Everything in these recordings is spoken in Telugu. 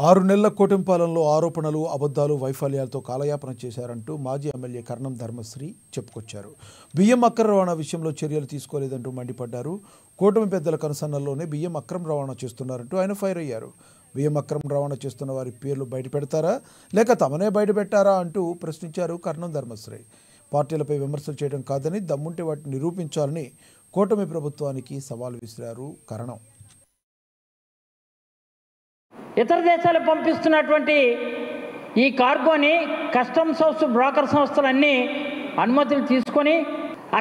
6 నెలల కూటమి పాలనలో ఆరోపణలు, అబద్ధాలు, వైఫల్యాలతో కాలయాపన చేశారంటూ మాజీ ఎమ్మెల్యే కర్ణం ధర్మశ్రీ చెప్పుకొచ్చారు. బియ్యం అక్రమ రవాణా విషయంలో చర్యలు తీసుకోలేదంటూ మండిపడ్డారు. కూటమి పెద్దల కనుసన్నల్లోనే బియ్యం అక్రమ రవాణా చేస్తున్నారంటూ ఆయన ఫైర్ అయ్యారు. బియ్యం అక్రమ రవాణా చేస్తున్న వారి పేర్లు బయటపెడతారా లేక తమనే బయటపెట్టారా అంటూ ప్రశ్నించారు కర్ణం ధర్మశ్రీ. పార్టీలపై విమర్శలు చేయడం కాదని దమ్ముంటే వాటిని నిరూపించాలని కూటమి ప్రభుత్వానికి సవాల్ విసిరారు కర్ణం. ఇతర దేశాలకు పంపిస్తున్నటువంటి ఈ కార్గోని కస్టమ్స్ హౌస్ బ్రోకర్ సంస్థలన్నీ అనుమతులు తీసుకొని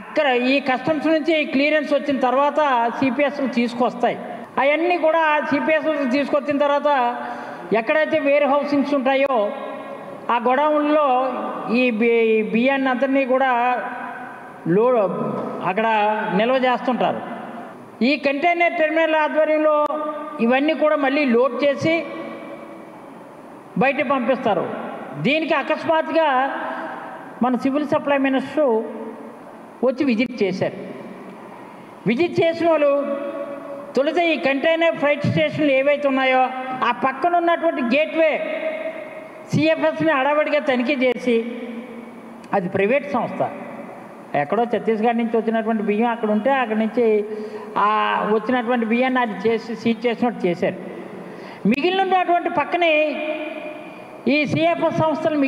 అక్కడ ఈ కస్టమ్స్ నుంచి క్లియరెన్స్ వచ్చిన తర్వాత సిపిఎస్లు తీసుకొస్తాయి. అవన్నీ కూడా సిపిఎస్లు తీసుకొచ్చిన తర్వాత ఎక్కడైతే వేర్ హౌసింగ్స్ ఉంటాయో ఆ గోడౌన్లో ఈ బియ్యాన్ని అందరినీ కూడా అక్కడ నిల్వ చేస్తుంటారు. ఈ కంటైనర్ టెర్మినల్ ఆధ్వర్యంలో ఇవన్నీ కూడా మళ్ళీ లోడ్ చేసి బయట పంపిస్తారు. దీనికి అకస్మాత్తుగా మన సివిల్ సప్లై మినిస్టర్ వచ్చి విజిట్ చేశారు. విజిట్ చేసిన వాళ్ళు తొలుత ఈ కంటైనర్ ఫ్రైట్ స్టేషన్లు ఏవైతే ఉన్నాయో ఆ పక్కన ఉన్నటువంటి గేట్వే సిఎఫ్ఎస్ని హడావిడిగా తనిఖీ చేసి అది ప్రైవేట్ సంస్థ, ఎక్కడో ఛత్తీస్గఢ్ నుంచి వచ్చినటువంటి బియ్యం అక్కడ ఉంటే అక్కడి నుంచి వచ్చినటువంటి బియ్యాన్ని అది చేసి సీజ్ చేసినట్టు చేశారు. మిగిలినటువంటి పక్కనే ఈ సిఎఫ్ఎస్ సంస్థలు